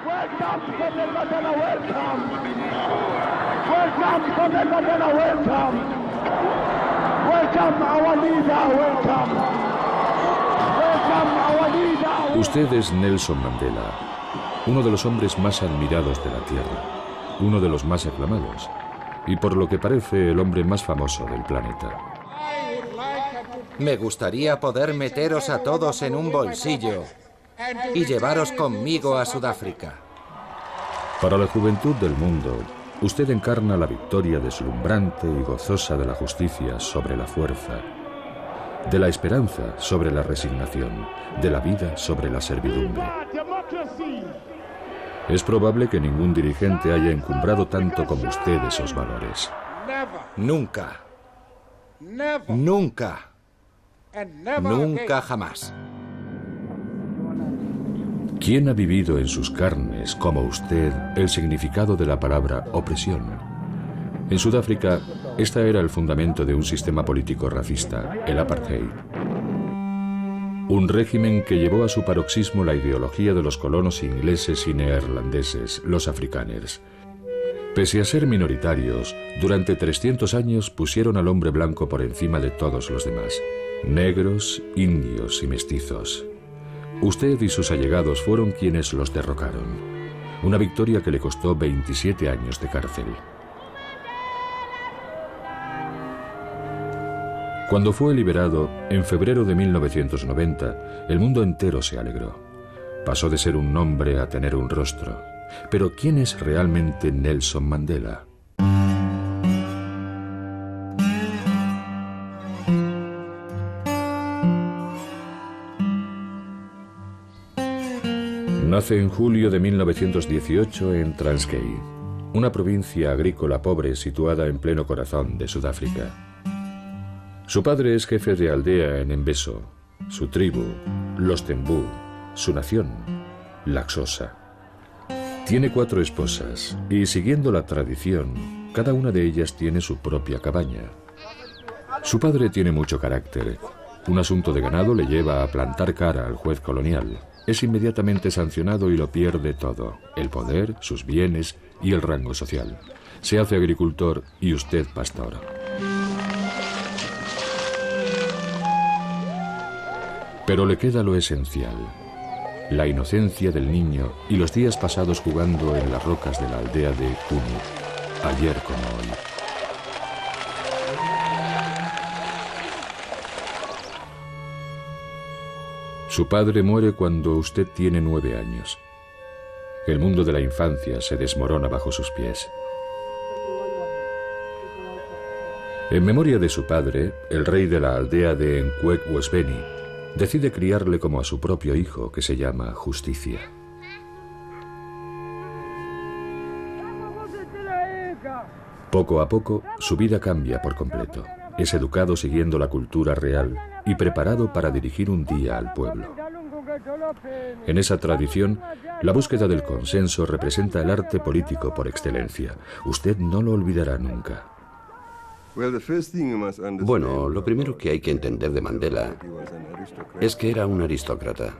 Welcome, Sonel Mandela, welcome. Welcome, Sonel Mandela, welcome. Welcome, our leader, welcome. Welcome, our leader. Usted es Nelson Mandela, uno de los hombres más admirados de la Tierra, uno de los más aclamados, y por lo que parece el hombre más famoso del planeta. Me gustaría poder meteros a todos en un bolsillo y llevaros conmigo a Sudáfrica. Para la juventud del mundo, usted encarna la victoria deslumbrante y gozosa de la justicia sobre la fuerza, de la esperanza sobre la resignación, de la vida sobre la servidumbre. Es probable que ningún dirigente haya encumbrado tanto como usted esos valores. Nunca. Nunca. Nunca jamás. ¿Quién ha vivido en sus carnes, como usted, el significado de la palabra opresión? En Sudáfrica, esta era el fundamento de un sistema político racista, el apartheid. Un régimen que llevó a su paroxismo la ideología de los colonos ingleses y neerlandeses, los afrikaners. Pese a ser minoritarios, durante 300 años pusieron al hombre blanco por encima de todos los demás. Negros, indios y mestizos. Usted y sus allegados fueron quienes los derrocaron. Una victoria que le costó 27 años de cárcel. Cuando fue liberado, en febrero de 1990, el mundo entero se alegró. Pasó de ser un nombre a tener un rostro. Pero ¿quién es realmente Nelson Mandela? Nace en julio de 1918 en Transkei, una provincia agrícola pobre situada en pleno corazón de Sudáfrica. Su padre es jefe de aldea en Embeso, su tribu, los Tembú, su nación, la Xhosa. Tiene 4 esposas y, siguiendo la tradición, cada una de ellas tiene su propia cabaña. Su padre tiene mucho carácter. Un asunto de ganado le lleva a plantar cara al juez colonial. Es inmediatamente sancionado y lo pierde todo: el poder, sus bienes y el rango social. Se hace agricultor y usted pastor. Pero le queda lo esencial: la inocencia del niño y los días pasados jugando en las rocas de la aldea de Kunu, ayer como hoy. Su padre muere cuando usted tiene 9 años. El mundo de la infancia se desmorona bajo sus pies. En memoria de su padre, el rey de la aldea de Nkwek-Wesbeni decide criarle como a su propio hijo, que se llama Justicia. Poco a poco, su vida cambia por completo. Es educado siguiendo la cultura real y preparado para dirigir un día al pueblo. En esa tradición, la búsqueda del consenso representa el arte político por excelencia. Usted no lo olvidará nunca. Bueno, lo primero que hay que entender de Mandela es que era un aristócrata.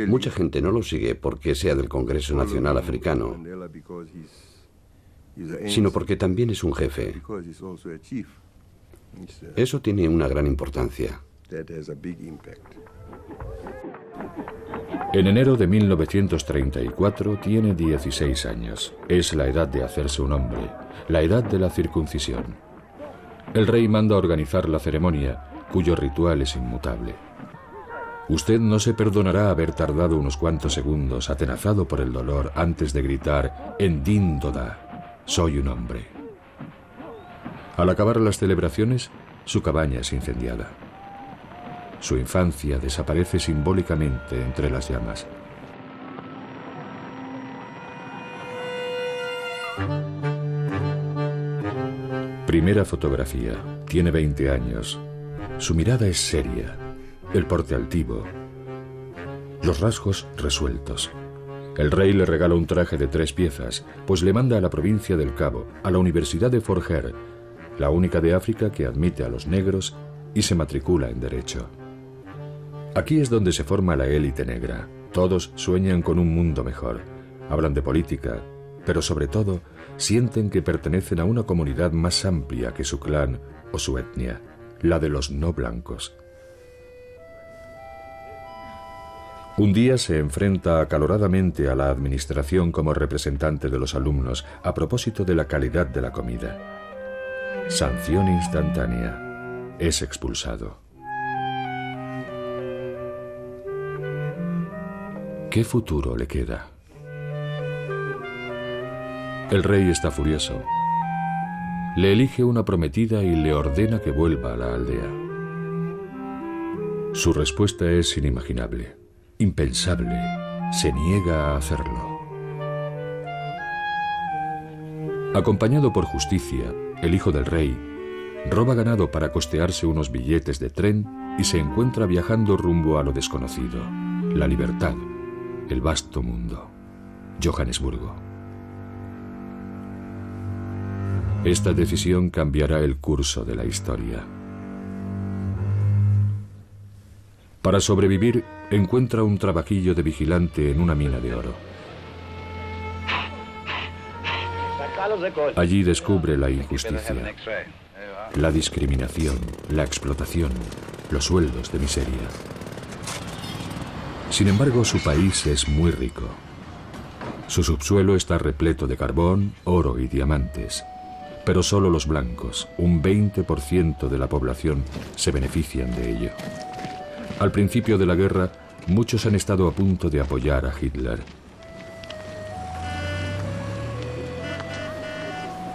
Mucha gente no lo sigue porque sea del Congreso Nacional Africano, sino porque también es un jefe. Eso tiene una gran importancia. En enero de 1934 tiene 16 años. Es la edad de hacerse un hombre, la edad de la circuncisión. El rey manda organizar la ceremonia, cuyo ritual es inmutable. Usted no se perdonará haber tardado unos cuantos segundos atenazado por el dolor antes de gritar "Ndindoda, soy un hombre". Al acabar las celebraciones, su cabaña es incendiada. Su infancia desaparece simbólicamente entre las llamas. Primera fotografía. Tiene 20 años. Su mirada es seria, el porte altivo, los rasgos resueltos. El rey le regala un traje de 3 piezas, pues le manda a la provincia del Cabo, a la Universidad de Fort Hare, la única de África que admite a los negros y se matricula en Derecho. Aquí es donde se forma la élite negra. Todos sueñan con un mundo mejor. Hablan de política, pero sobre todo sienten que pertenecen a una comunidad más amplia que su clan o su etnia, la de los no blancos. Un día se enfrenta acaloradamente a la administración como representante de los alumnos a propósito de la calidad de la comida. Sanción instantánea. Es expulsado. ¿Qué futuro le queda? El rey está furioso. Le elige una prometida y le ordena que vuelva a la aldea. Su respuesta es inimaginable, impensable. Se niega a hacerlo. Acompañado por Justicia, el hijo del rey, roba ganado para costearse unos billetes de tren y se encuentra viajando rumbo a lo desconocido, la libertad, el vasto mundo, Johannesburgo. Esta decisión cambiará el curso de la historia. Para sobrevivir, encuentra un trabajillo de vigilante en una mina de oro. Allí descubre la injusticia, la discriminación, la explotación, los sueldos de miseria. Sin embargo, su país es muy rico. Su subsuelo está repleto de carbón, oro y diamantes. Pero solo los blancos, un 20% de la población, se benefician de ello. Al principio de la guerra, muchos han estado a punto de apoyar a Hitler.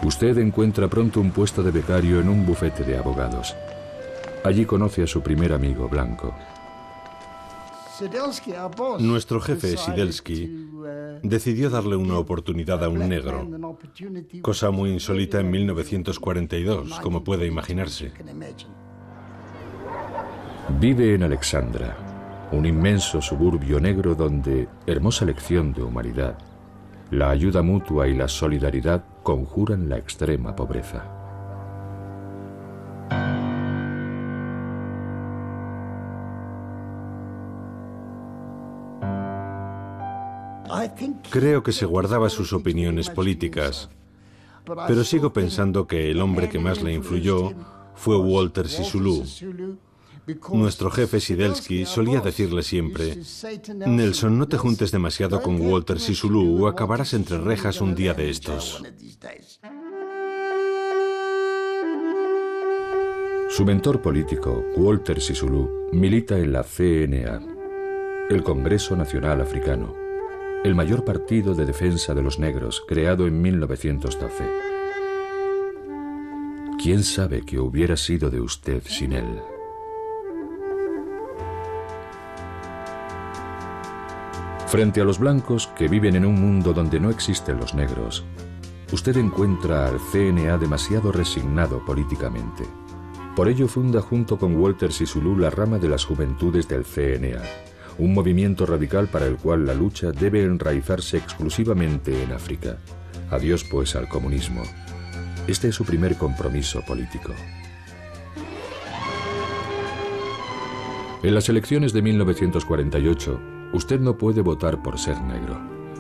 Usted encuentra pronto un puesto de becario en un bufete de abogados. Allí conoce a su primer amigo blanco. Nuestro jefe, Sidelsky, decidió darle una oportunidad a un negro, cosa muy insólita en 1942, como puede imaginarse. Vive en Alexandra, un inmenso suburbio negro donde hermosa lección de humanidad, la ayuda mutua y la solidaridad conjuran la extrema pobreza. Creo que se guardaba sus opiniones políticas, pero sigo pensando que el hombre que más le influyó fue Walter Sisulu. Nuestro jefe Sidelsky solía decirle siempre: Nelson, no te juntes demasiado con Walter Sisulu o acabarás entre rejas un día de estos. Su mentor político, Walter Sisulu, milita en la CNA, el Congreso Nacional Africano, el mayor partido de defensa de los negros, creado en 1912. ¿Quién sabe qué hubiera sido de usted sin él? Frente a los blancos que viven en un mundo donde no existen los negros, usted encuentra al CNA demasiado resignado políticamente. Por ello funda junto con Walter Sisulu la rama de las juventudes del CNA, un movimiento radical para el cual la lucha debe enraizarse exclusivamente en África. Adiós pues al comunismo. Este es su primer compromiso político. En las elecciones de 1948, usted no puede votar por ser negro.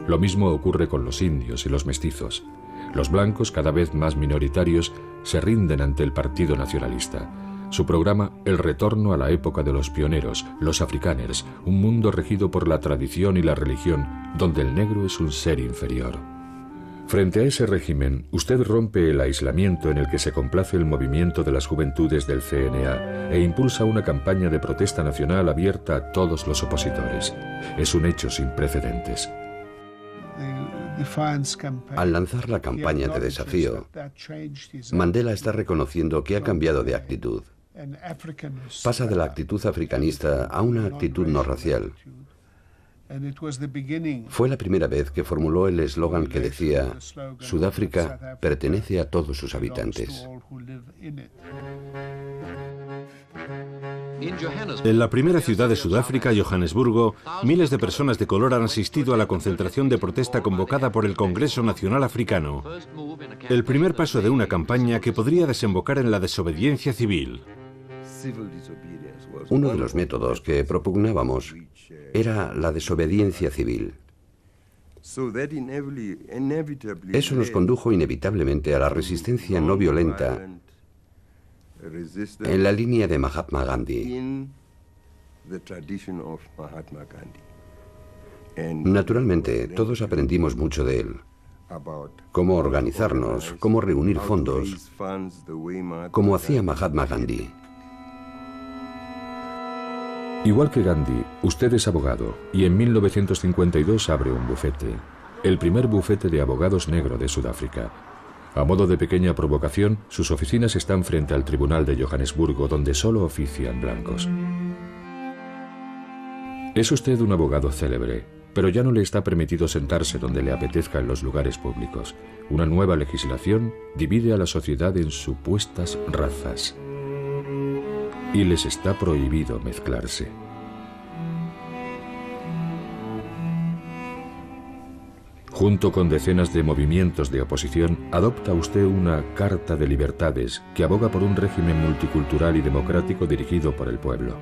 Lo mismo ocurre con los indios y los mestizos. Los blancos, cada vez más minoritarios, se rinden ante el Partido Nacionalista. Su programa, el retorno a la época de los pioneros, los afrikaners, un mundo regido por la tradición y la religión, donde el negro es un ser inferior. Frente a ese régimen, usted rompe el aislamiento en el que se complace el movimiento de las juventudes del CNA e impulsa una campaña de protesta nacional abierta a todos los opositores. Es un hecho sin precedentes. Al lanzar la campaña de desafío, Mandela está reconociendo que ha cambiado de actitud. Pasa de la actitud africanista a una actitud no racial. Fue la primera vez que formuló el eslogan que decía: Sudáfrica pertenece a todos sus habitantes. En la primera ciudad de Sudáfrica, Johannesburgo, miles de personas de color han asistido a la concentración de protesta convocada por el Congreso Nacional Africano. El primer paso de una campaña que podría desembocar en la desobediencia civil. Uno de los métodos que propugnábamos era la desobediencia civil. Eso nos condujo inevitablemente a la resistencia no violenta en la línea de Mahatma Gandhi. Naturalmente, todos aprendimos mucho de él. Cómo organizarnos, cómo reunir fondos, como hacía Mahatma Gandhi. Igual que Gandhi, usted es abogado y en 1952 abre un bufete, el primer bufete de abogados negro de Sudáfrica. A modo de pequeña provocación, sus oficinas están frente al Tribunal de Johannesburgo, donde solo ofician blancos. Es usted un abogado célebre, pero ya no le está permitido sentarse donde le apetezca en los lugares públicos. Una nueva legislación divide a la sociedad en supuestas razas. Y les está prohibido mezclarse. Junto con decenas de movimientos de oposición, adopta usted una Carta de Libertades que aboga por un régimen multicultural y democrático dirigido por el pueblo.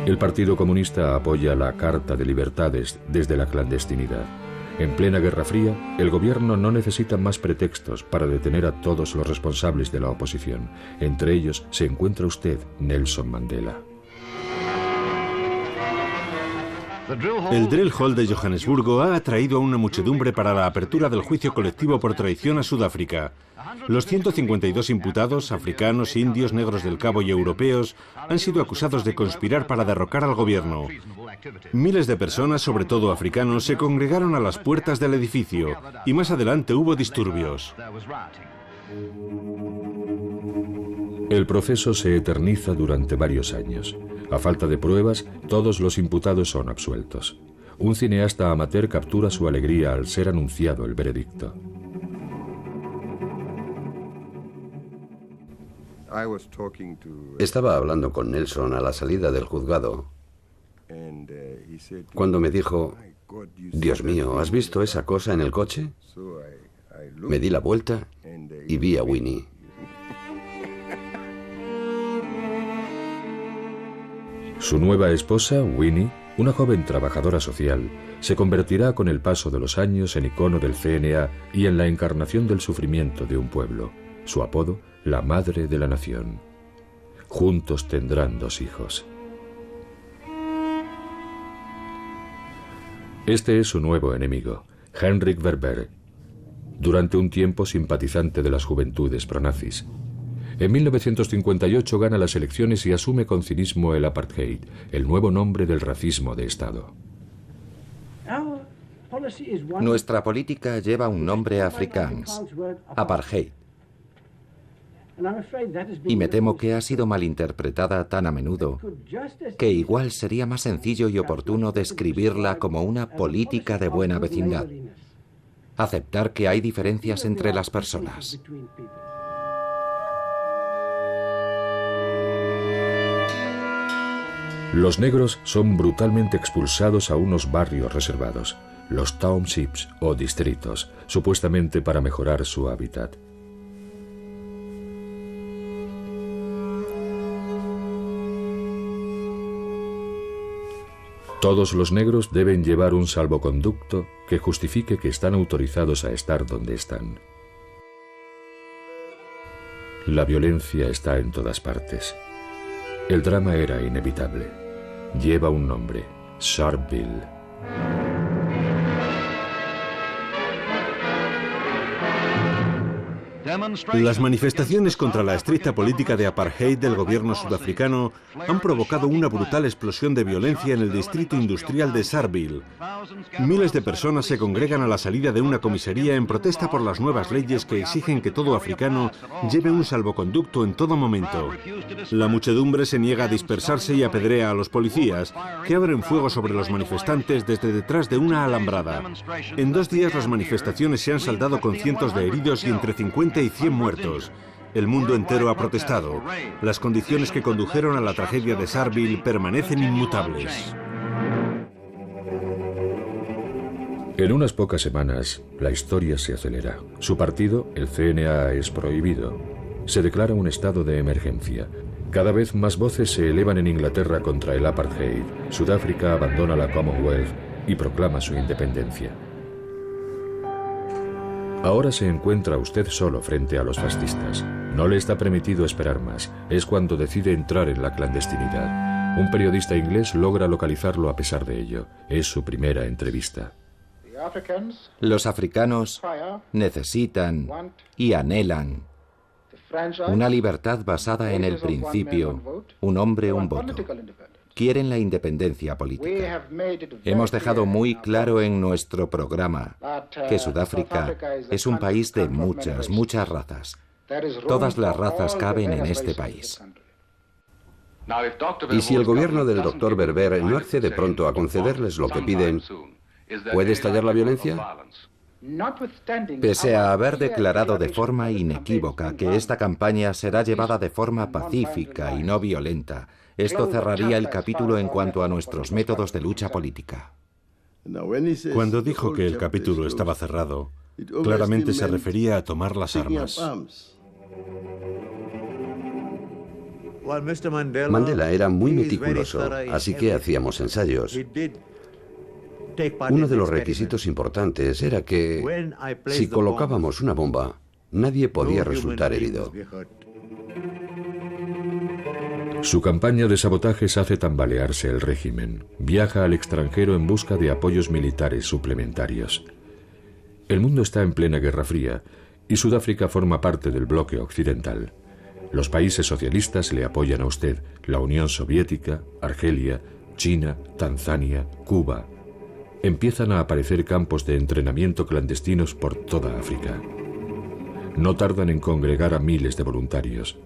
El Partido Comunista apoya la Carta de Libertades desde la clandestinidad. En plena Guerra Fría, el gobierno no necesita más pretextos para detener a todos los responsables de la oposición. Entre ellos se encuentra usted, Nelson Mandela. El Drill Hall de Johannesburgo ha atraído a una muchedumbre para la apertura del juicio colectivo por traición a Sudáfrica. Los 152 imputados, africanos, indios, negros del Cabo y europeos, han sido acusados de conspirar para derrocar al gobierno. Miles de personas, sobre todo africanos, se congregaron a las puertas del edificio y más adelante hubo disturbios. El proceso se eterniza durante varios años. A falta de pruebas, todos los imputados son absueltos. Un cineasta amateur captura su alegría al ser anunciado el veredicto. Estaba hablando con Nelson a la salida del juzgado cuando me dijo: Dios mío, ¿has visto esa cosa en el coche? Me di la vuelta y vi a Winnie. Su nueva esposa, Winnie, una joven trabajadora social, se convertirá con el paso de los años en icono del CNA y en la encarnación del sufrimiento de un pueblo. Su apodo, la Madre de la Nación. Juntos tendrán 2 hijos. Este es su nuevo enemigo, Hendrik Verwoerd, durante un tiempo simpatizante de las juventudes pronazis. En 1958 gana las elecciones y asume con cinismo el apartheid, el nuevo nombre del racismo de Estado. Nuestra política lleva un nombre afrikaans, apartheid. Y me temo que ha sido malinterpretada tan a menudo que igual sería más sencillo y oportuno describirla como una política de buena vecindad. Aceptar que hay diferencias entre las personas. Los negros son brutalmente expulsados a unos barrios reservados, los townships o distritos, supuestamente para mejorar su hábitat. Todos los negros deben llevar un salvoconducto que justifique que están autorizados a estar donde están. La violencia está en todas partes. El drama era inevitable. Lleva un nombre: Sharpeville. Las manifestaciones contra la estricta política de apartheid del gobierno sudafricano han provocado una brutal explosión de violencia en el distrito industrial de Sharpeville. Miles de personas se congregan a la salida de una comisaría en protesta por las nuevas leyes que exigen que todo africano lleve un salvoconducto en todo momento. La muchedumbre se niega a dispersarse y apedrea a los policías, que abren fuego sobre los manifestantes desde detrás de una alambrada. En 2 días las manifestaciones se han saldado con cientos de heridos y entre 50 y 100 muertos. El mundo entero ha protestado. Las condiciones que condujeron a la tragedia de Sharpeville permanecen inmutables. En unas pocas semanas, la historia se acelera. Su partido, el CNA, es prohibido. Se declara un estado de emergencia. Cada vez más voces se elevan en Inglaterra contra el apartheid. Sudáfrica abandona la Commonwealth y proclama su independencia. Ahora se encuentra usted solo frente a los fascistas. No le está permitido esperar más. Es cuando decide entrar en la clandestinidad. Un periodista inglés logra localizarlo a pesar de ello. Es su primera entrevista. Los africanos necesitan y anhelan una libertad basada en el principio, un hombre, un voto. Quieren la independencia política. Hemos dejado muy claro en nuestro programa que Sudáfrica es un país de muchas razas. Todas las razas caben en este país. Y si el gobierno del Dr. Verver no accede pronto a concederles lo que piden, ¿puede estallar la violencia? Pese a haber declarado de forma inequívoca que esta campaña será llevada de forma pacífica y no violenta, esto cerraría el capítulo en cuanto a nuestros métodos de lucha política. Cuando dijo que el capítulo estaba cerrado, claramente se refería a tomar las armas. Mandela era muy meticuloso, así que hacíamos ensayos. Uno de los requisitos importantes era que, si colocábamos una bomba, nadie podía resultar herido. Su campaña de sabotajes hace tambalearse el régimen. Viaja al extranjero en busca de apoyos militares suplementarios. El mundo está en plena Guerra Fría y Sudáfrica forma parte del bloque occidental. Los países socialistas le apoyan a usted, la Unión Soviética, Argelia, China, Tanzania, Cuba. Empiezan a aparecer campos de entrenamiento clandestinos por toda África. No tardan en congregar a miles de voluntarios.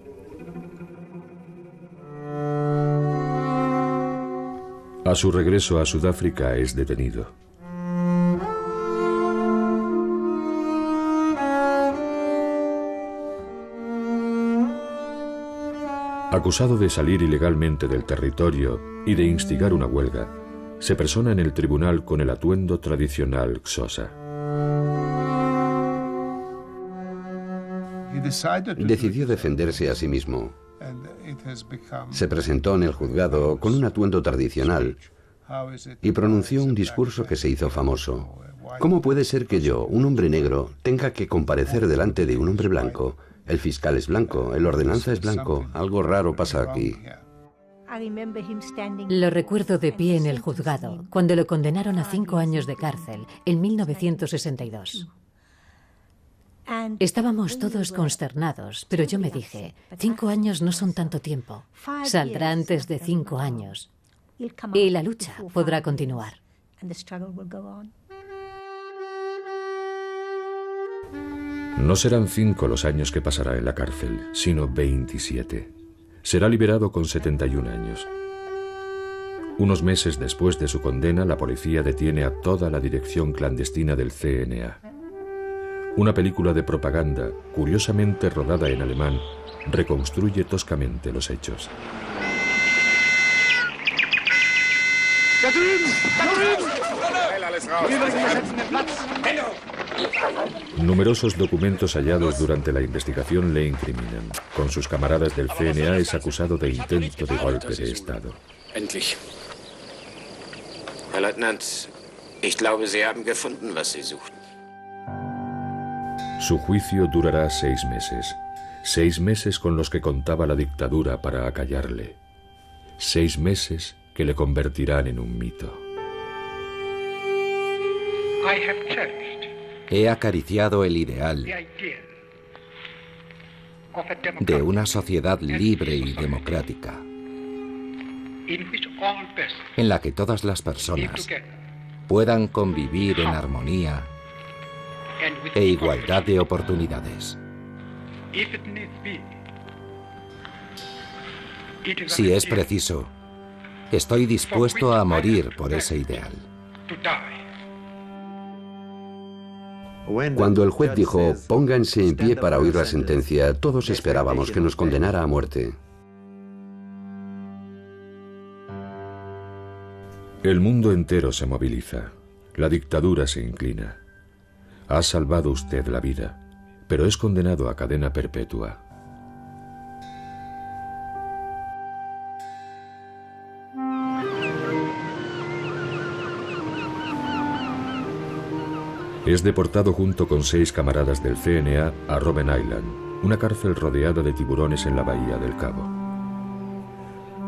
A su regreso a Sudáfrica es detenido. Acusado de salir ilegalmente del territorio y de instigar una huelga, se persona en el tribunal con el atuendo tradicional Xhosa. Decidió defenderse a sí mismo. Se presentó en el juzgado con un atuendo tradicional y pronunció un discurso que se hizo famoso. ¿Cómo puede ser que yo, un hombre negro, tenga que comparecer delante de un hombre blanco? El fiscal es blanco, el ordenanza es blanco, algo raro pasa aquí. Lo recuerdo de pie en el juzgado, cuando lo condenaron a 5 años de cárcel, en 1962. Estábamos todos consternados, pero yo me dije, 5 años no son tanto tiempo. Saldrá antes de 5 años. Y la lucha podrá continuar. No serán 5 los años que pasará en la cárcel, sino 27. Será liberado con 71 años. Unos meses después de su condena, la policía detiene a toda la dirección clandestina del CNA. Una película de propaganda, curiosamente rodada en alemán, reconstruye toscamente los hechos. Numerosos documentos hallados durante la investigación le incriminan. Con sus camaradas del CNA es acusado de intento de golpe de Estado. Endlich. Herr Leutnant, ich glaube, Sie haben gefunden, was Sie suchten. Su juicio durará 6 meses. 6 meses con los que contaba la dictadura para acallarle. 6 meses que le convertirán en un mito. He acariciado el ideal de una sociedad libre y democrática, en la que todas las personas puedan convivir en armonía e igualdad de oportunidades. Si es preciso, estoy dispuesto a morir por ese ideal. Cuando el juez dijo, pónganse en pie para oír la sentencia, todos esperábamos que nos condenara a muerte. El mundo entero se moviliza. La dictadura se inclina. Ha salvado usted la vida, pero es condenado a cadena perpetua. Es deportado junto con 6 camaradas del CNA a Robben Island, una cárcel rodeada de tiburones en la bahía del Cabo.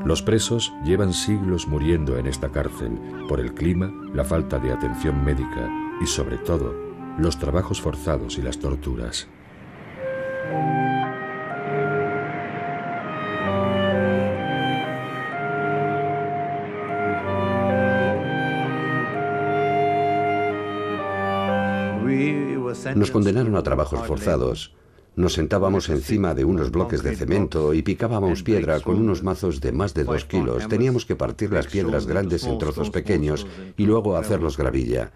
Los presos llevan siglos muriendo en esta cárcel por el clima, la falta de atención médica y, sobre todo, los trabajos forzados y las torturas. Nos condenaron a trabajos forzados. Nos sentábamos encima de unos bloques de cemento y picábamos piedra con unos mazos de más de 2 kilos. Teníamos que partir las piedras grandes en trozos pequeños y luego hacerlos gravilla.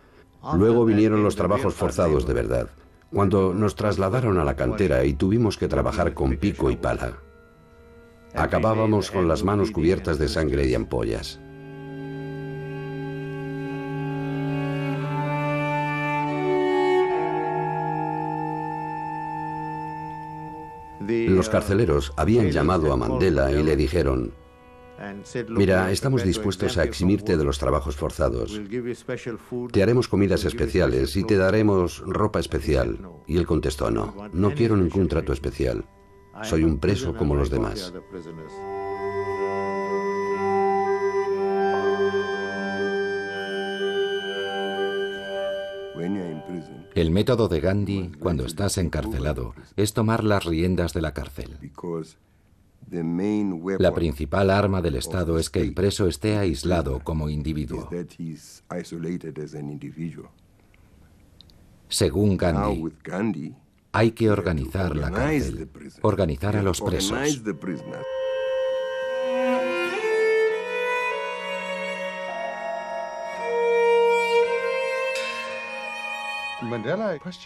Luego vinieron los trabajos forzados de verdad, cuando nos trasladaron a la cantera y tuvimos que trabajar con pico y pala. Acabábamos con las manos cubiertas de sangre y ampollas. Los carceleros habían llamado a Mandela y le dijeron: mira, estamos dispuestos a eximirte de los trabajos forzados. Te haremos comidas especiales y te daremos ropa especial. Y él contestó: no, no quiero ningún trato especial. Soy un preso como los demás. El método de Gandhi, cuando estás encarcelado, es tomar las riendas de la cárcel. La principal arma del Estado es que el preso esté aislado como individuo. Según Gandhi, hay que organizar la cárcel, organizar a los presos.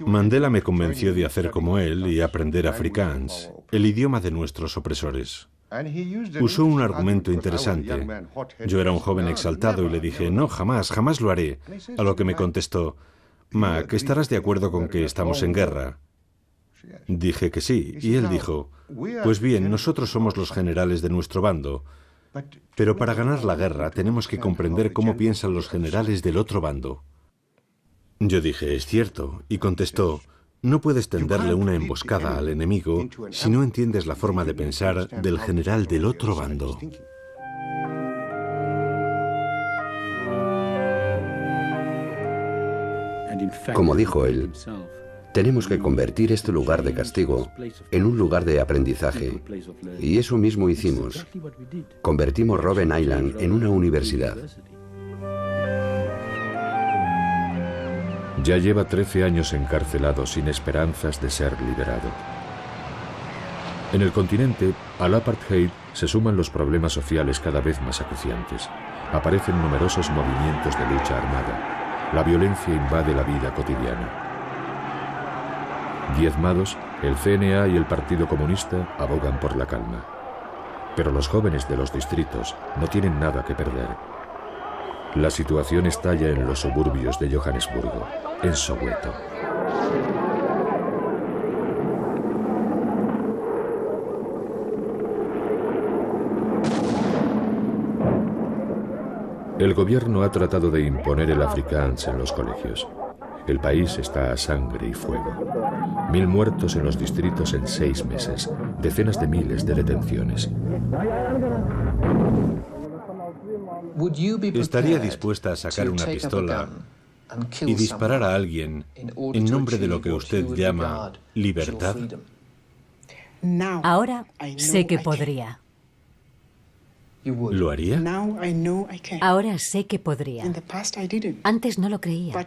Mandela me convenció de hacer como él y aprender afrikaans, el idioma de nuestros opresores. Usó un argumento interesante. Yo era un joven exaltado y le dije: no, jamás, jamás lo haré. A lo que me contestó: Mac, ¿estarás de acuerdo con que estamos en guerra? Dije que sí, y él dijo: pues bien, nosotros somos los generales de nuestro bando, pero para ganar la guerra tenemos que comprender cómo piensan los generales del otro bando. Yo dije: es cierto, y contestó: no puedes tenderle una emboscada al enemigo si no entiendes la forma de pensar del general del otro bando. Como dijo él, tenemos que convertir este lugar de castigo en un lugar de aprendizaje. Y eso mismo hicimos. Convertimos Robben Island en una universidad. Ya lleva 13 años encarcelado sin esperanzas de ser liberado. En el continente, al apartheid se suman los problemas sociales cada vez más acuciantes. Aparecen numerosos movimientos de lucha armada. La violencia invade la vida cotidiana. Diezmados, el CNA y el Partido Comunista abogan por la calma. Pero los jóvenes de los distritos no tienen nada que perder. La situación estalla en los suburbios de Johannesburgo, en Soweto. El gobierno ha tratado de imponer el afrikaans en los colegios. El país está a sangre y fuego. 1000 muertos en los distritos en 6 meses, decenas de miles de detenciones. ¿Estaría dispuesta a sacar una pistola y disparar a alguien en nombre de lo que usted llama libertad? Ahora sé que podría. ¿Lo haría? Ahora sé que podría. Antes no lo creía.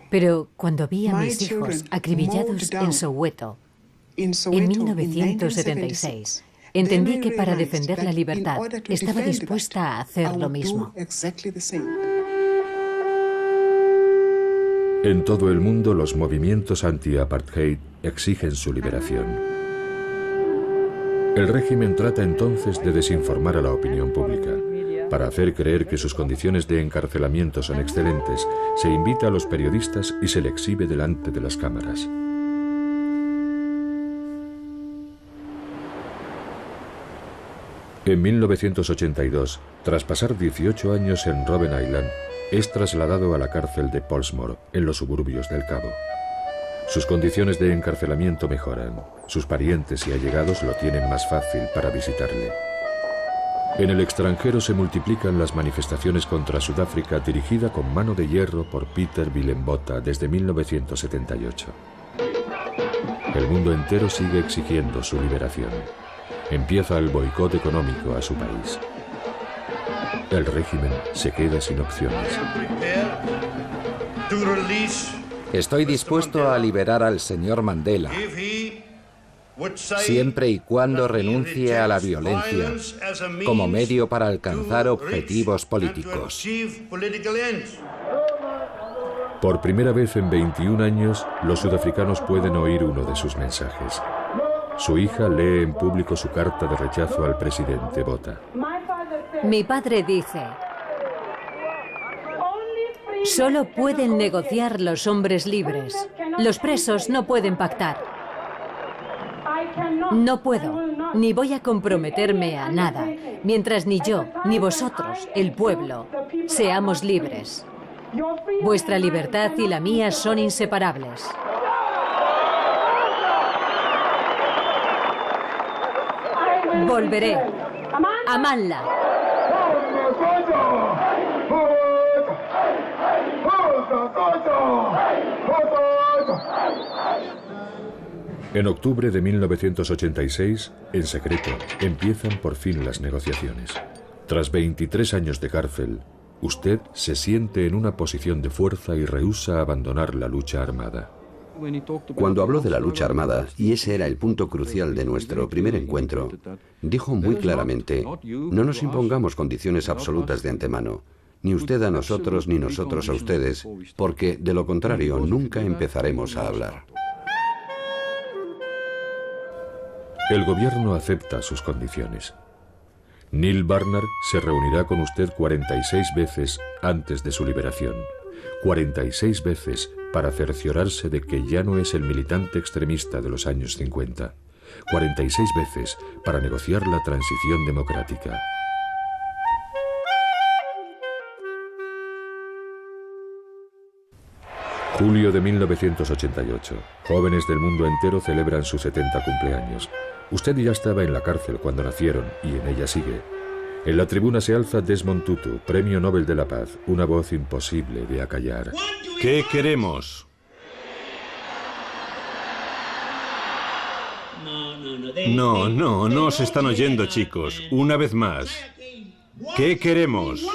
Pero cuando vi a mis hijos acribillados en Soweto en 1976, entendí que para defender la libertad estaba dispuesta a hacer lo mismo. En todo el mundo, los movimientos anti-apartheid exigen su liberación. El régimen trata entonces de desinformar a la opinión pública. Para hacer creer que sus condiciones de encarcelamiento son excelentes, se invita a los periodistas y se le exhibe delante de las cámaras. En 1982, tras pasar 18 años en Robben Island, es trasladado a la cárcel de Portsmouth, en los suburbios del Cabo. Sus condiciones de encarcelamiento mejoran. Sus parientes y allegados lo tienen más fácil para visitarle. En el extranjero se multiplican las manifestaciones contra Sudáfrica dirigida con mano de hierro por Peter Willem Botha desde 1978. El mundo entero sigue exigiendo su liberación. Empieza el boicot económico a su país. El régimen se queda sin opciones. Estoy dispuesto a liberar al señor Mandela, siempre y cuando renuncie a la violencia como medio para alcanzar objetivos políticos. Por primera vez en 21 años, los sudafricanos pueden oír uno de sus mensajes. Su hija lee en público su carta de rechazo al presidente Botha. Mi padre dice: solo pueden negociar los hombres libres. Los presos no pueden pactar. No puedo, ni voy a comprometerme a nada, mientras ni yo, ni vosotros, el pueblo, seamos libres. Vuestra libertad y la mía son inseparables. Volveré. Amadla. En octubre de 1986, en secreto, empiezan por fin las negociaciones. Tras 23 años de cárcel, usted se siente en una posición de fuerza y rehúsa abandonar la lucha armada. Cuando habló de la lucha armada, y ese era el punto crucial de nuestro primer encuentro, dijo muy claramente: no nos impongamos condiciones absolutas de antemano, ni usted a nosotros ni nosotros a ustedes, porque de lo contrario nunca empezaremos a hablar. El gobierno acepta sus condiciones. Neil Barnard se reunirá con usted 46 veces antes de su liberación. 46 veces para cerciorarse de que ya no es el militante extremista de los años 50. 46 veces para negociar la transición democrática. Julio de 1988. Jóvenes del mundo entero celebran su 70 cumpleaños. Usted ya estaba en la cárcel cuando nacieron y en ella sigue. En la tribuna se alza Desmond Tutu, Premio Nobel de la Paz, una voz imposible de acallar. ¿Qué queremos? No os están oyendo, chicos. Una vez más. ¿Qué queremos?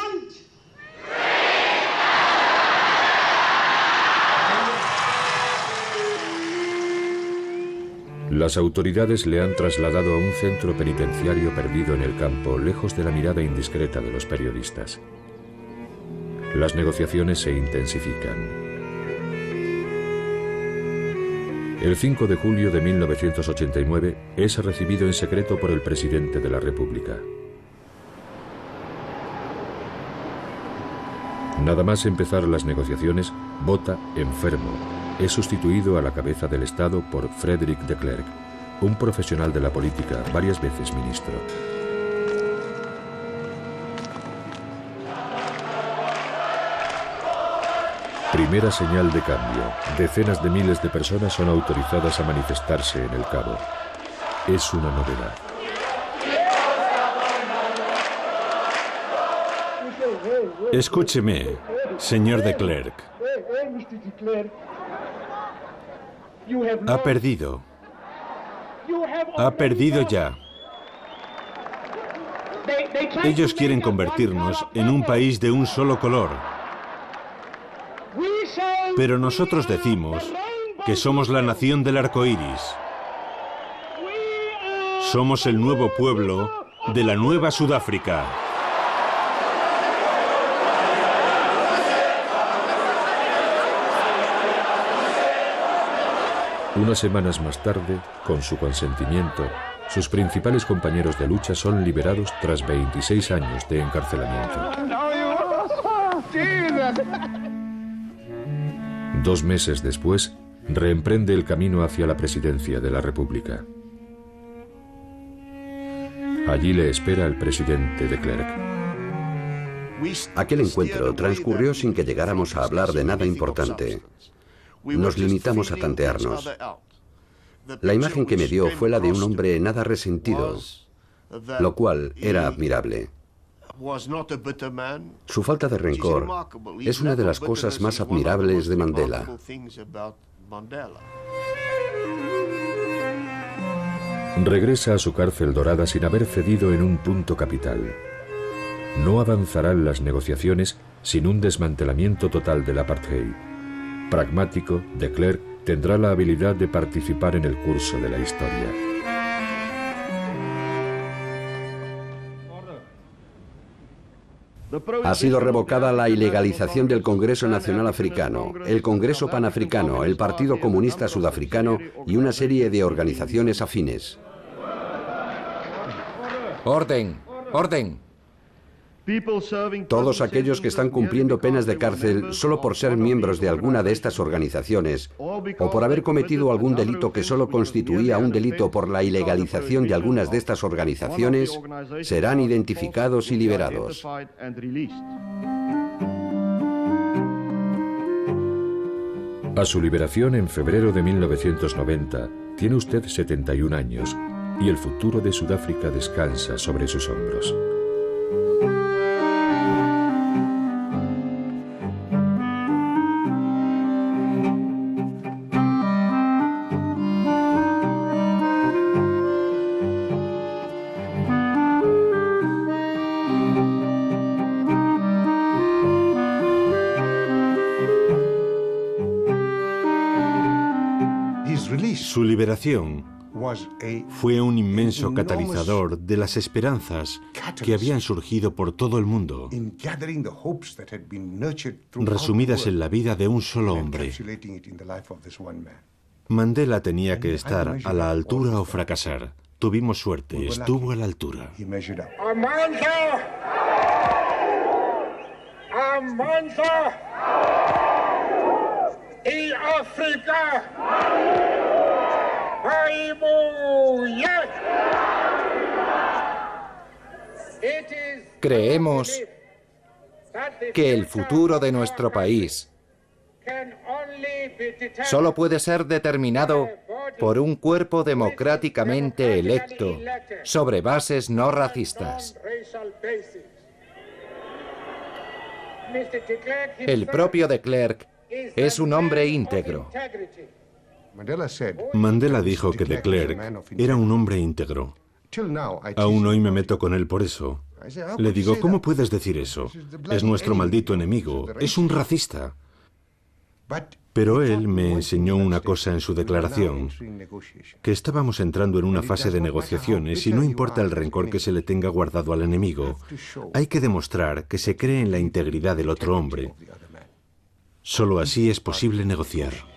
Las autoridades le han trasladado a un centro penitenciario perdido en el campo, lejos de la mirada indiscreta de los periodistas. Las negociaciones se intensifican. El 5 de julio de 1989 es recibido en secreto por el presidente de la República. Nada más empezar las negociaciones, Botha, enfermo, es sustituido a la cabeza del Estado por Frédéric de Klerk, un profesional de la política, varias veces ministro. Primera señal de cambio. Decenas de miles de personas son autorizadas a manifestarse en el Cabo. Es una novedad. Escúcheme, señor de Klerk. Ha perdido. Ha perdido ya. Ellos quieren convertirnos en un país de un solo color. Pero nosotros decimos que somos la nación del arco iris. Somos el nuevo pueblo de la nueva Sudáfrica. Unas semanas más tarde, con su consentimiento, sus principales compañeros de lucha son liberados tras 26 años de encarcelamiento. 2 meses después, reemprende el camino hacia la presidencia de la República. Allí le espera el presidente de Klerk. Aquel encuentro transcurrió sin que llegáramos a hablar de nada importante. Nos limitamos a tantearnos. La imagen que me dio fue la de un hombre nada resentido, lo cual era admirable. Su falta de rencor es una de las cosas más admirables de Mandela. Regresa a su cárcel dorada sin haber cedido en un punto capital. No avanzarán las negociaciones sin un desmantelamiento total del apartheid. Pragmático, de Klerk tendrá la habilidad de participar en el curso de la historia. Ha sido revocada la ilegalización del Congreso Nacional Africano, el Congreso Panafricano, el Partido Comunista Sudafricano y una serie de organizaciones afines. ¡Orden! ¡Orden! Todos aquellos que están cumpliendo penas de cárcel solo por ser miembros de alguna de estas organizaciones o por haber cometido algún delito que solo constituía un delito por la ilegalización de algunas de estas organizaciones serán identificados y liberados. A su liberación en febrero de 1990, tiene usted 71 años y el futuro de Sudáfrica descansa sobre sus hombros. Su liberación fue un inmenso catalizador de las esperanzas que habían surgido por todo el mundo, resumidas en la vida de un solo hombre. Mandela tenía que estar a la altura o fracasar. Tuvimos suerte, estuvo a la altura. Y África. Creemos que el futuro de nuestro país solo puede ser determinado por un cuerpo democráticamente electo sobre bases no racistas. El propio de Klerk es un hombre íntegro. Mandela dijo que de Klerk era un hombre íntegro. Aún hoy me meto con él por eso. Le digo, ¿cómo puedes decir eso? Es nuestro maldito enemigo, es un racista. Pero él me enseñó una cosa en su declaración, que estábamos entrando en una fase de negociaciones y no importa el rencor que se le tenga guardado al enemigo, hay que demostrar que se cree en la integridad del otro hombre. Solo así es posible negociar.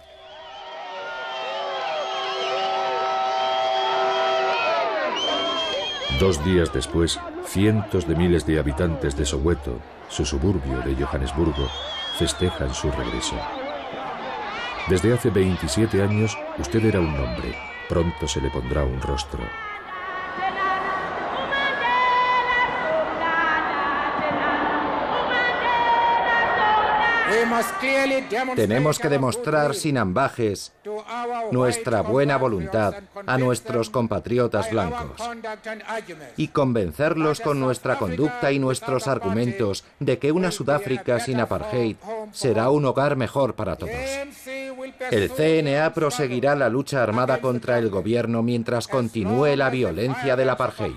Dos días después, cientos de miles de habitantes de Soweto, su suburbio de Johannesburgo, festejan su regreso. Desde hace 27 años, usted era un nombre. Pronto se le pondrá un rostro. Tenemos que demostrar sin ambajes nuestra buena voluntad a nuestros compatriotas blancos y convencerlos con nuestra conducta y nuestros argumentos de que una Sudáfrica sin apartheid será un hogar mejor para todos. El CNA proseguirá la lucha armada contra el gobierno mientras continúe la violencia del apartheid.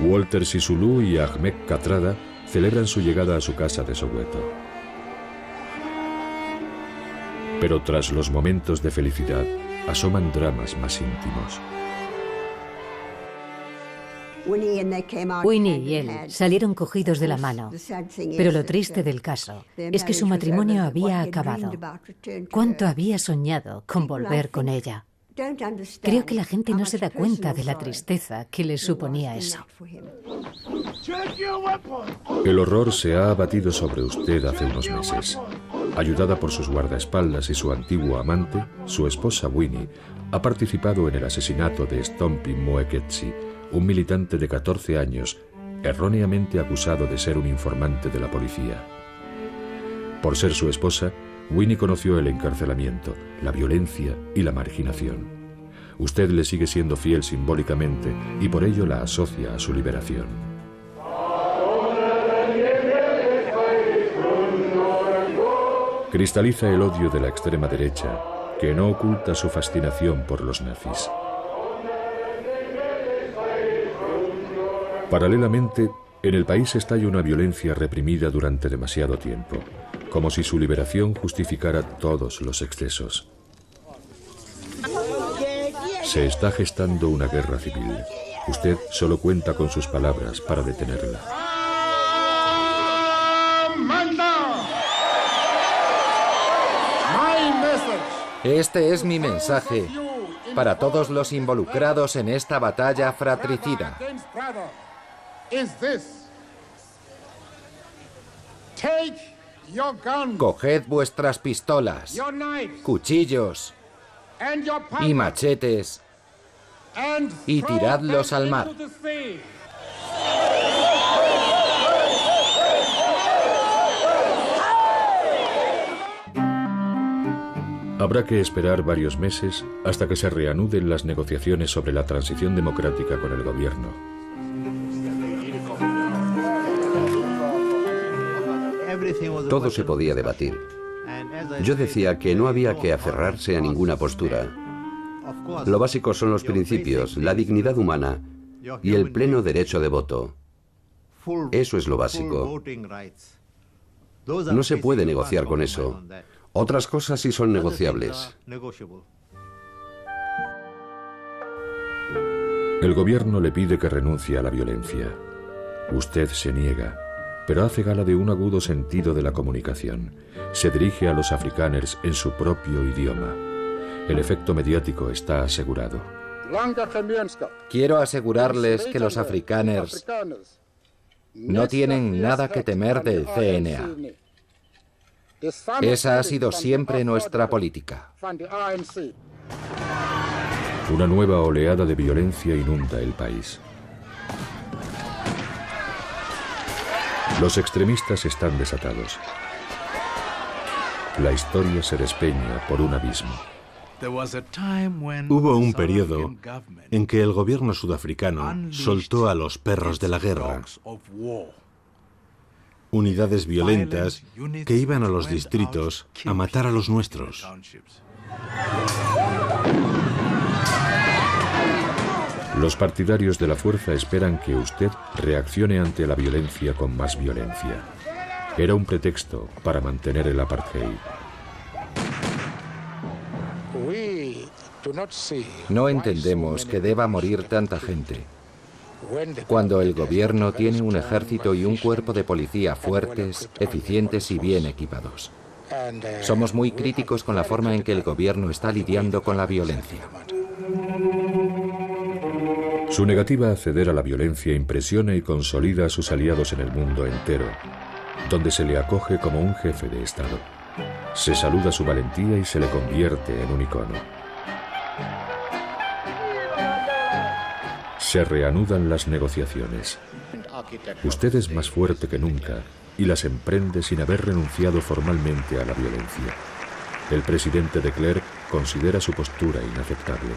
Walter Sisulu y Ahmed Kathrada celebran su llegada a su casa de Soweto. Pero tras los momentos de felicidad, asoman dramas más íntimos. Winnie y él salieron cogidos de la mano, pero lo triste del caso es que su matrimonio había acabado. ¿Cuánto había soñado con volver con ella? Creo que la gente no se da cuenta de la tristeza que le suponía eso. El horror se ha abatido sobre usted hace unos meses. Ayudada por sus guardaespaldas y su antiguo amante, su esposa Winnie, ha participado en el asesinato de Stompie Moeketsi, un militante de 14 años, erróneamente acusado de ser un informante de la policía. Por ser su esposa, Winnie conoció el encarcelamiento, la violencia y la marginación. Usted le sigue siendo fiel simbólicamente y por ello la asocia a su liberación. Cristaliza el odio de la extrema derecha, que no oculta su fascinación por los nazis. Paralelamente, en el país estalla una violencia reprimida durante demasiado tiempo, como si su liberación justificara todos los excesos. Se está gestando una guerra civil. Usted solo cuenta con sus palabras para detenerla. Este es mi mensaje para todos los involucrados en esta batalla fratricida. Coged vuestras pistolas, cuchillos y machetes y tiradlos al mar. Habrá que esperar varios meses hasta que se reanuden las negociaciones sobre la transición democrática con el gobierno. Todo se podía debatir. Yo decía que no había que aferrarse a ninguna postura. Lo básico son los principios, la dignidad humana y el pleno derecho de voto. Eso es lo básico. No se puede negociar con eso. Otras cosas sí son negociables. El gobierno le pide que renuncie a la violencia. Usted se niega, pero hace gala de un agudo sentido de la comunicación. Se dirige a los afrikaners en su propio idioma. El efecto mediático está asegurado. Quiero asegurarles que los afrikaners no tienen nada que temer del CNA. Esa ha sido siempre nuestra política. Una nueva oleada de violencia inunda el país. Los extremistas están desatados. La historia se despeña por un abismo. Hubo un periodo en que el gobierno sudafricano soltó a los perros de la guerra. Unidades violentas que iban a los distritos a matar a los nuestros. Los partidarios de la fuerza esperan que usted reaccione ante la violencia con más violencia. Era un pretexto para mantener el apartheid. No entendemos que deba morir tanta gente cuando el gobierno tiene un ejército y un cuerpo de policía fuertes, eficientes y bien equipados. Somos muy críticos con la forma en que el gobierno está lidiando con la violencia. Su negativa a ceder a la violencia impresiona y consolida a sus aliados en el mundo entero, donde se le acoge como un jefe de Estado. Se saluda su valentía y se le convierte en un icono. Se reanudan las negociaciones. Usted es más fuerte que nunca y las emprende sin haber renunciado formalmente a la violencia. El presidente de Klerk considera su postura inaceptable.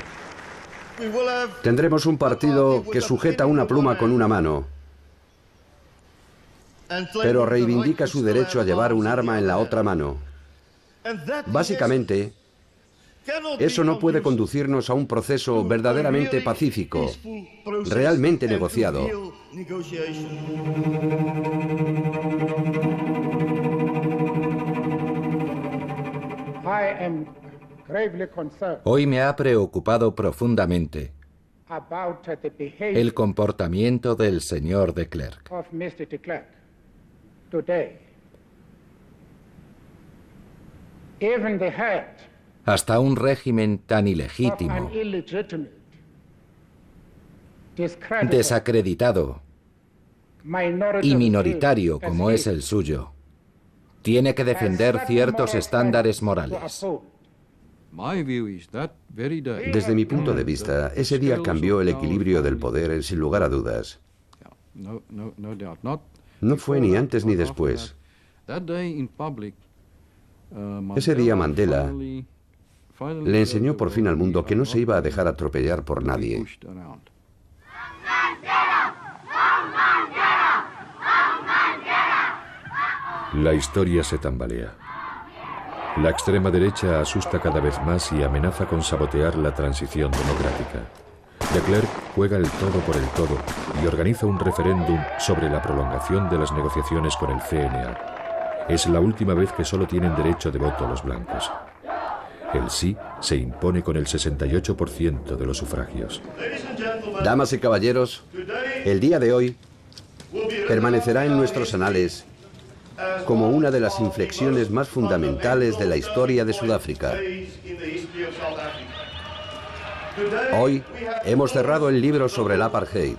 Tendremos un partido que sujeta una pluma con una mano, pero reivindica su derecho a llevar un arma en la otra mano. Básicamente, eso no puede conducirnos a un proceso verdaderamente pacífico, realmente negociado. Hoy me ha preocupado profundamente el comportamiento del señor de Klerk. Hasta un régimen tan ilegítimo, desacreditado y minoritario como es el suyo, tiene que defender ciertos estándares morales. Desde mi punto de vista, ese día cambió el equilibrio del poder sin lugar a dudas. No fue ni antes ni después. Ese día Mandela le enseñó por fin al mundo que no se iba a dejar atropellar por nadie. La historia se tambalea. La extrema derecha asusta cada vez más y amenaza con sabotear la transición democrática. De Klerk juega el todo por el todo y organiza un referéndum sobre la prolongación de las negociaciones con el CNA. Es la última vez que solo tienen derecho de voto los blancos. El sí se impone con el 68% de los sufragios. Damas y caballeros, el día de hoy permanecerá en nuestros anales como una de las inflexiones más fundamentales de la historia de Sudáfrica. Hoy hemos cerrado el libro sobre el apartheid.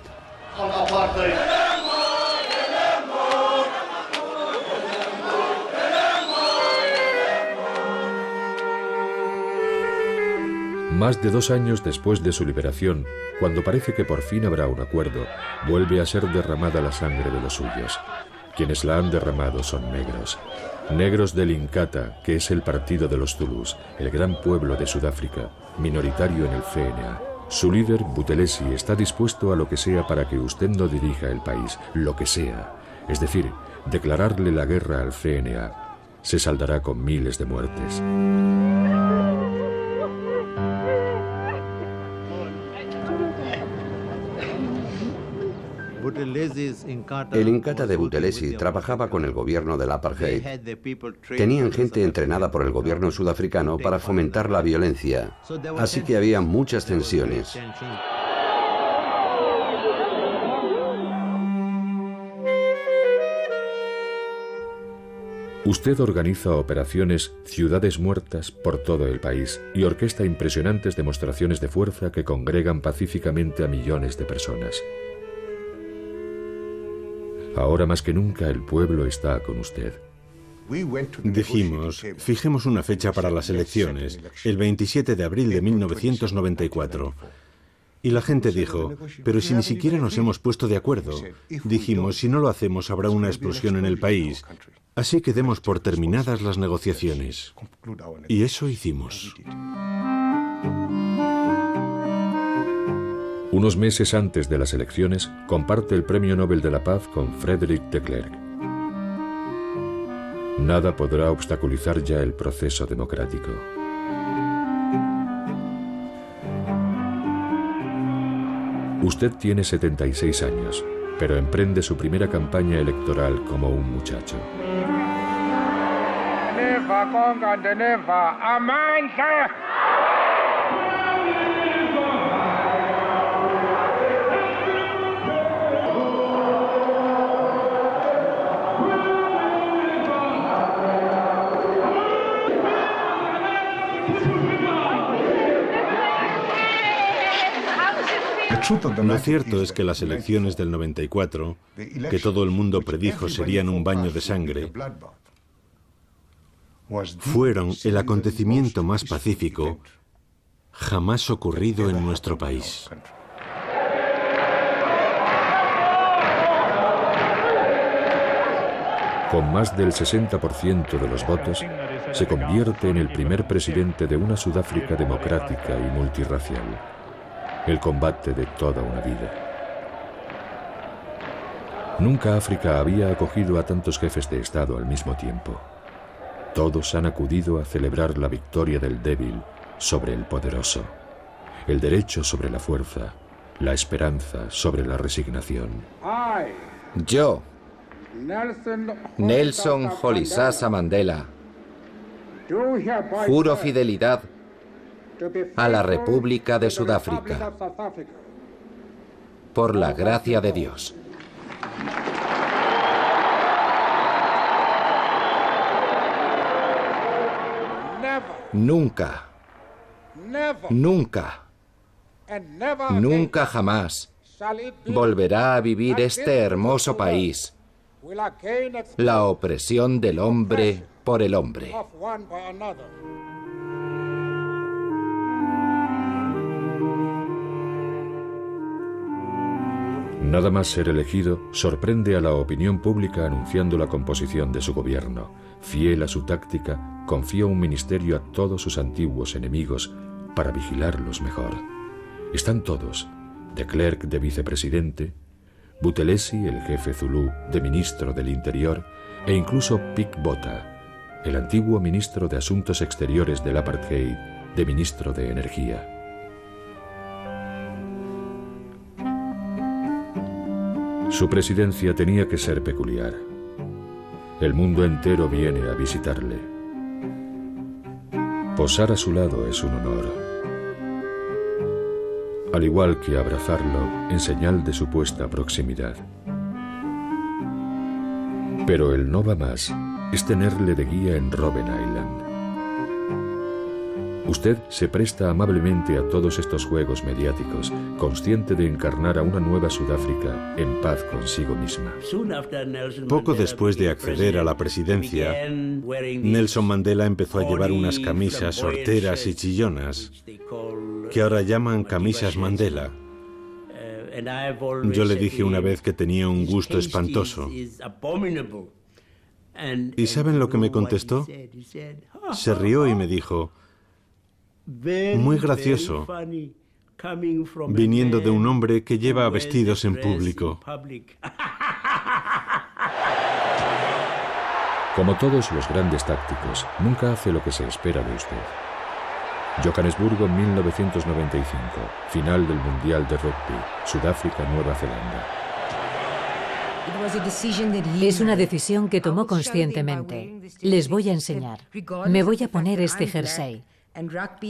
Más de 2 años después de su liberación, cuando parece que por fin habrá un acuerdo, vuelve a ser derramada la sangre de los suyos. Quienes la han derramado son negros. Negros del Inkatha, que es el partido de los Zulus, el gran pueblo de Sudáfrica, minoritario en el CNA. Su líder, Buthelezi, está dispuesto a lo que sea para que usted no dirija el país, lo que sea. Es decir, declararle la guerra al CNA. Se saldará con miles de muertes. El Inkatha de Buthelezi trabajaba con el gobierno del apartheid. Tenían gente entrenada por el gobierno sudafricano para fomentar la violencia, así que había muchas tensiones. Usted organiza operaciones Ciudades Muertas por todo el país y orquesta impresionantes demostraciones de fuerza que congregan pacíficamente a millones de personas. Ahora más que nunca el pueblo está con usted. Dijimos, fijemos una fecha para las elecciones, el 27 de abril de 1994. Y la gente dijo, pero si ni siquiera nos hemos puesto de acuerdo. Dijimos, si no lo hacemos habrá una explosión en el país. Así que demos por terminadas las negociaciones. Y eso hicimos. Unos meses antes de las elecciones, comparte el Premio Nobel de la Paz con Frédéric de Klerk. Nada podrá obstaculizar ya el proceso democrático. Usted tiene 76 años, pero emprende su primera campaña electoral como un muchacho. Lo cierto es que las elecciones del 94, que todo el mundo predijo serían un baño de sangre, fueron el acontecimiento más pacífico jamás ocurrido en nuestro país. Con más del 60% de los votos, se convierte en el primer presidente de una Sudáfrica democrática y multirracial. El combate de toda una vida. Nunca África había acogido a tantos jefes de Estado al mismo tiempo. Todos han acudido a celebrar la victoria del débil sobre el poderoso, el derecho sobre la fuerza, la esperanza sobre la resignación. Yo, Nelson Rolihlahla Mandela, juro fidelidad a la República de Sudáfrica, por la gracia de Dios. Nunca, nunca, nunca jamás volverá a vivir este hermoso país la opresión del hombre por el hombre. Nada más ser elegido, sorprende a la opinión pública anunciando la composición de su gobierno. Fiel a su táctica, confió un ministerio a todos sus antiguos enemigos para vigilarlos mejor. Están todos, de Klerk de vicepresidente, Buthelezi, el jefe zulú, de ministro del Interior, e incluso Pik Botha, el antiguo ministro de Asuntos Exteriores del Apartheid, de ministro de Energía. Su presidencia tenía que ser peculiar. El mundo entero viene a visitarle. Posar a su lado es un honor, al igual que abrazarlo en señal de supuesta proximidad. Pero el no va más es tenerle de guía en Robben Island. Usted se presta amablemente a todos estos juegos mediáticos, consciente de encarnar a una nueva Sudáfrica en paz consigo misma. Poco después de acceder a la presidencia, Nelson Mandela empezó a llevar unas camisas horteras y chillonas, que ahora llaman camisas Mandela. Yo le dije una vez que tenía un gusto espantoso. ¿Y saben lo que me contestó? Se rió y me dijo: muy gracioso, viniendo de un hombre que lleva vestidos en público. Como todos los grandes tácticos, nunca hace lo que se espera de usted. Johannesburgo, 1995, final del Mundial de Rugby, Sudáfrica-Nueva Zelanda. Es una decisión que tomó conscientemente. Les voy a enseñar. Me voy a poner este jersey.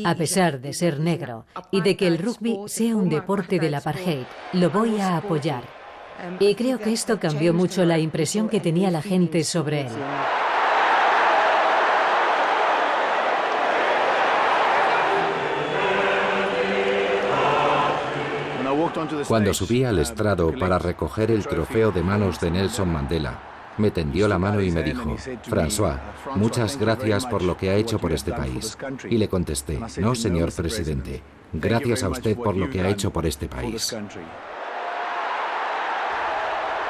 A pesar de ser negro y de que el rugby sea un deporte del apartheid, lo voy a apoyar. Y creo que esto cambió mucho la impresión que tenía la gente sobre él. Cuando subí al estrado para recoger el trofeo de manos de Nelson Mandela, me tendió la mano y me dijo: François, muchas gracias por lo que ha hecho por este país. Y le contesté: no, señor presidente, gracias a usted por lo que ha hecho por este país.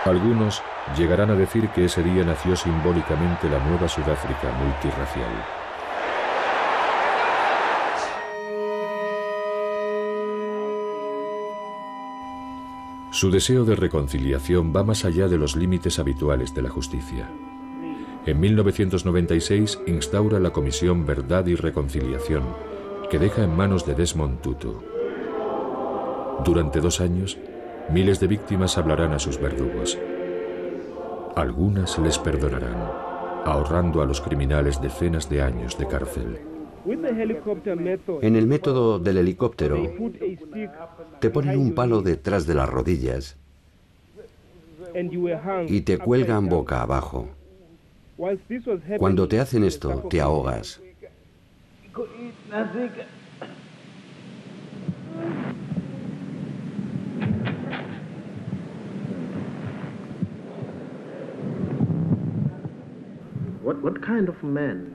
Algunos llegarán a decir que ese día nació simbólicamente la nueva Sudáfrica multirracial. Su deseo de reconciliación va más allá de los límites habituales de la justicia. En 1996 instaura la Comisión Verdad y Reconciliación, que deja en manos de Desmond Tutu. Durante 2 años, miles de víctimas hablarán a sus verdugos. Algunas les perdonarán, ahorrando a los criminales decenas de años de cárcel. En el método del helicóptero, te ponen un palo detrás de las rodillas y te cuelgan boca abajo. Cuando te hacen esto, te ahogas.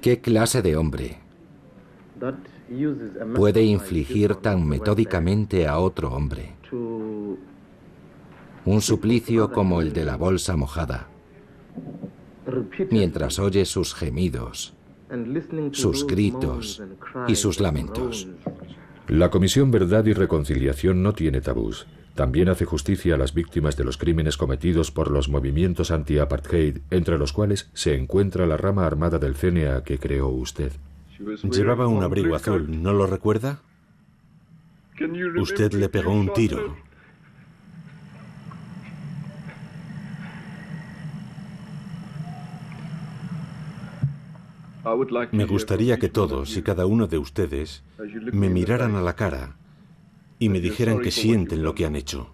¿Qué clase de hombre puede infligir tan metódicamente a otro hombre un suplicio como el de la bolsa mojada, mientras oye sus gemidos, sus gritos y sus lamentos? La Comisión Verdad y Reconciliación no tiene tabús. También hace justicia a las víctimas de los crímenes cometidos por los movimientos anti-apartheid, entre los cuales se encuentra la rama armada del CNA que creó usted. Llevaba un abrigo azul, ¿no lo recuerda? Usted le pegó un tiro. Me gustaría que todos y cada uno de ustedes me miraran a la cara y me dijeran que sienten lo que han hecho.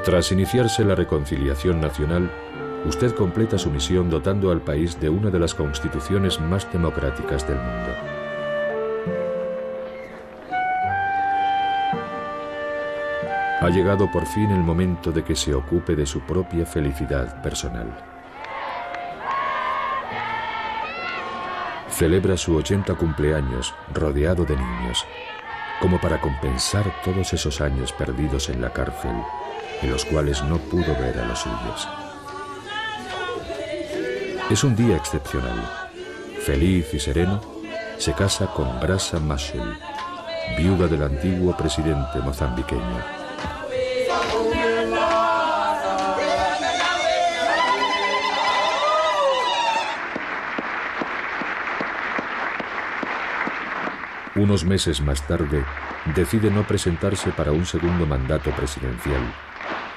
Tras iniciarse la reconciliación nacional, usted completa su misión dotando al país de una de las constituciones más democráticas del mundo. Ha llegado por fin el momento de que se ocupe de su propia felicidad personal. celebra su 80 cumpleaños rodeado de niños, como para compensar todos esos años perdidos en la cárcel, en los cuales no pudo ver a los suyos. Es un día excepcional. Feliz y sereno, se casa con Graça Machel, viuda del antiguo presidente mozambiqueño. Unos meses más tarde, decide no presentarse para un segundo mandato presidencial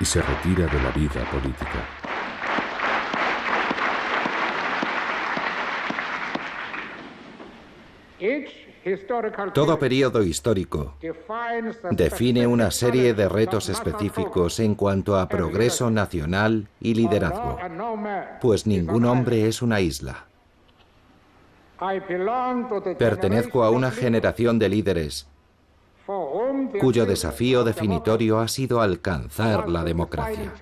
y se retira de la vida política. Todo periodo histórico define una serie de retos específicos en cuanto a progreso nacional y liderazgo, pues ningún hombre es una isla. Pertenezco a una generación de líderes cuyo desafío definitorio ha sido alcanzar la democracia.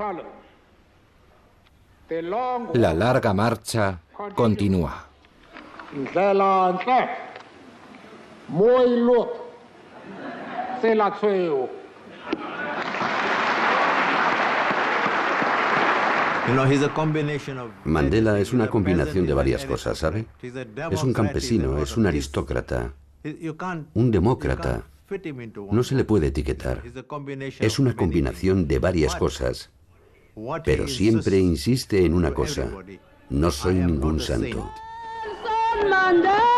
La larga marcha continúa. Mandela es una combinación de varias cosas, ¿sabe? Es un campesino, es un aristócrata, un demócrata. No se le puede etiquetar. Es una combinación de varias cosas, pero siempre insiste en una cosa: no soy ningún santo. Mandela!